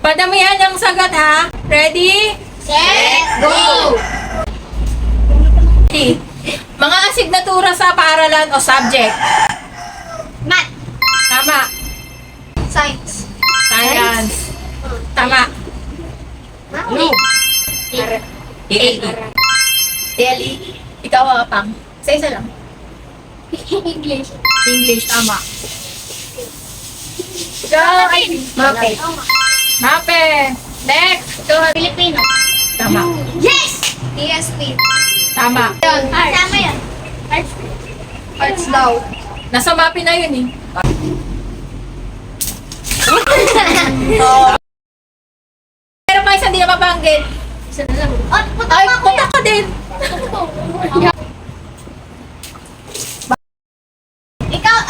Padamihan yung sagot ha. Ready? Set, go! Ready. Mga asignatura sa paaralan o subject. Math. Tama. Science. Science. Tama. No. DLE. DLE. Ikaw pang. Isa lang. English. English. Tama. Go, Ivy. Okay. Mape. Next. Go. Filipino. Tama. Yes! ESP. Tama. Yun. Tama yun. Arts. Arts daw. Nasa mape na yun eh. Pero pa isang di na mabanggit. Isa na lang. Oh, puto Ay, ako punta ka din.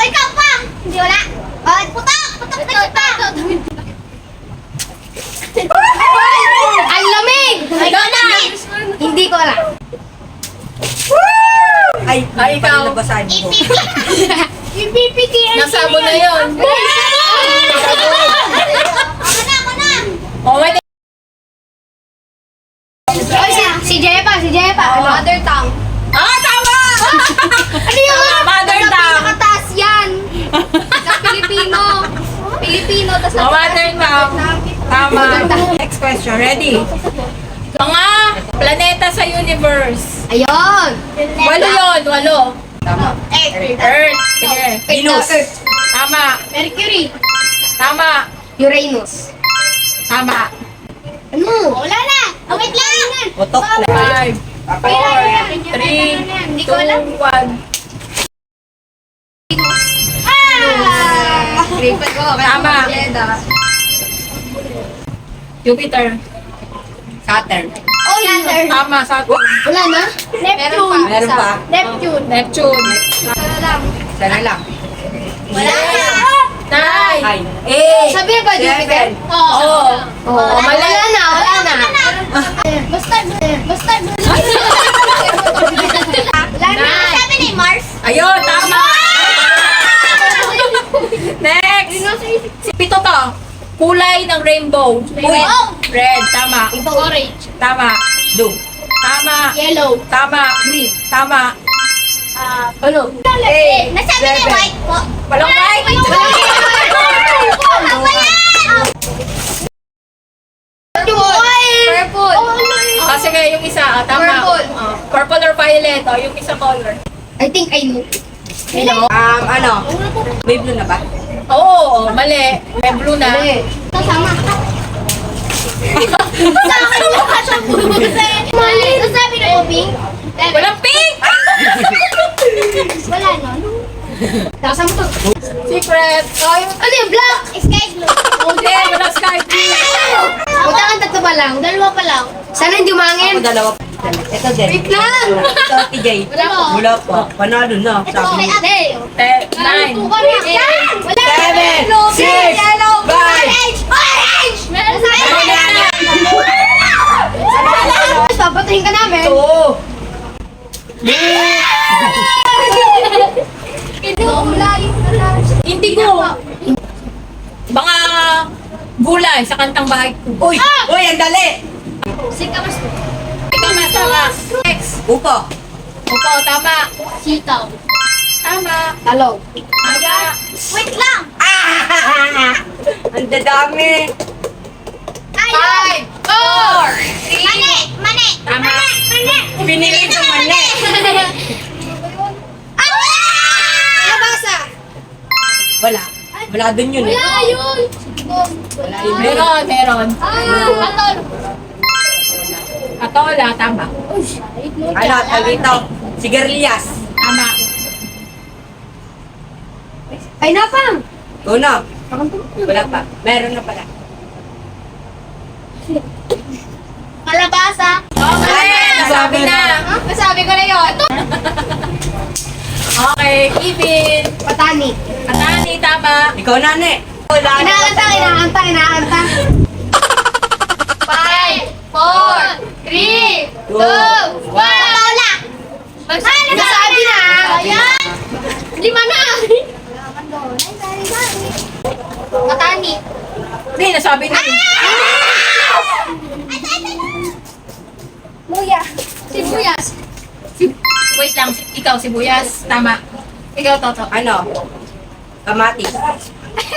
Ikaw pa! Hindi wala. Oh, puto! Puto pa! Ang lamig! Ikaw na! Hindi ko alam. Ay, ikaw. IPPT. Nasabo na yun. Ako na! Oh, wait. Oy, si Jepa. Mother tongue. Ah, tama! Ano yun? Mother tongue. Pinakataas yan. Sa Pilipino. Tas Oh, mother tongue. Tama. Next question. Ready? Mga planeta sa universe. Ayun. Walo yun, walo. Earth. Sige. Venus. Tama. Mercury. Tama. Uranus. Tama. Ano? Wala na. Oh, wait lang. Utok na. 5, 4, 3, Hindi 2, ko alam. 1. Gripad ko. Tama. Jupiter. Saturn. Oh, Saturn. Tama, Saturn. Wala na? Neptune. Meron pa. Neptune. Neptune. Wala lang. Sana lang. Wala na. 9. 8. Sabi ba Jupiter? Oo. Oh, mali. Wala na. Basta. Wala na. Sabi ni Mars. Ayun, tama. Next. Pito to. Kulay ng rainbow. Rainbow. Red. Tama. Orange. Tama. Blue. Tama. Yellow. Tama. Green. Tama. Ano? Nasabi ni white po. Walang white. Ako yan! Purple. Ah, sige, yung isa. Tama. Purple. Purple or violet. Oh, yung isa color. I think I know. Ano? May blue na ba? Oo, mali. May blue na. Kasama. Sa akin mo ka siya Mali. Sabi na ko pink. Walang pink! Wala na. Kasama to. Secret. Oh, yung... Ano yung black? Sky blue. Hindi, walang sky blue. Punta kang tatlo pa lang. Dalawa pa lang. Sana hindi Ako umangin. dalawa. Ito din. Wait lang. Ito, TJ. Wala pa. Wala pa. Panalo na. Ito Sabi kay mo. ate. 9. Yan! Wala! 7, Yellow, 6, yellow, 5. orange! Orange! Meron sa akin! Papatayin ka namin! Ito. Indigo. Mga gulay sa kantang bahay ko. Uy! Uy, ang dali! Sika mas Ikaw mas tama. Next. Upo. Opo, tama. sitaw. Tama. Talong. Tama. Wait lang! Ang dadami. 5, 4, Mani! Mani! Tama. Mani! Pinili ko mali. Nabasa! Wala. Wala dun yun eh. Wala yun! Wala yun. Meron. Atol! Atola, tama. Ano, tawag dito. Sigarilyas. Tama. Ay, napang! Una. Wala pa. Meron na pala. Kalabasa! Okay, nasabi na. Nasabi ko na yun! Okay, Ibin. Patani. Atani, tama. Ikaw na, ne. Wala na. Inaanta. 5, 4, 3, 2, 1. Paula! Nasabi na! Ayan! 5 na! Matani. Hindi, nasabi na. Sibuyas. Wait lang, ikaw sibuyas. Tama. Ikaw, Toto. Ano? Kamatis.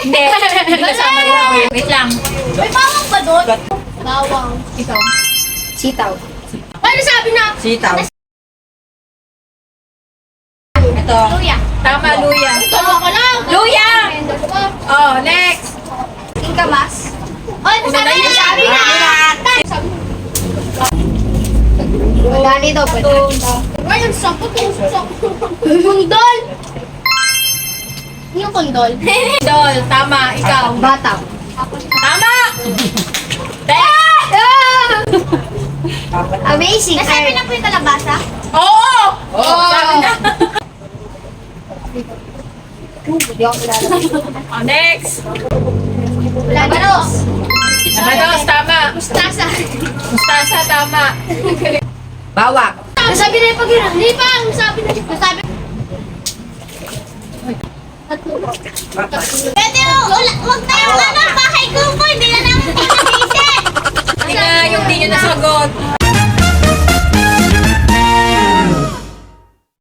Hindi. Hindi kasama yun. Wait lang. May bawang ba doon? Bawang. Ikaw. Sitaw. Ano sabi na? Sitaw. Ito. Luya. Tama, luya. Tama ka lang. Luya! Oh, next. Ingkamas. Oy, Una na yun. sabi na. Magani daw pwede. Ayun, sapot yung kundol. Yung kundol. Dol, tama. Ikaw. Bataw. Tama! Next! Amazing. Nasabi na po yung kalabasa? Oo! Sabi na. Hindi ako kilala. Oh, next. Labanos. Labanos, tama. Mustasa. Mustasa, tama. Bawak. Nasabi na yung pag-iran. Hindi pa. Nasabi na. Nasabi. Pwede mo. Huwag na yung bahay ko po. Hindi na namin tingnan isip. Hindi nga yung di nyo nasagot.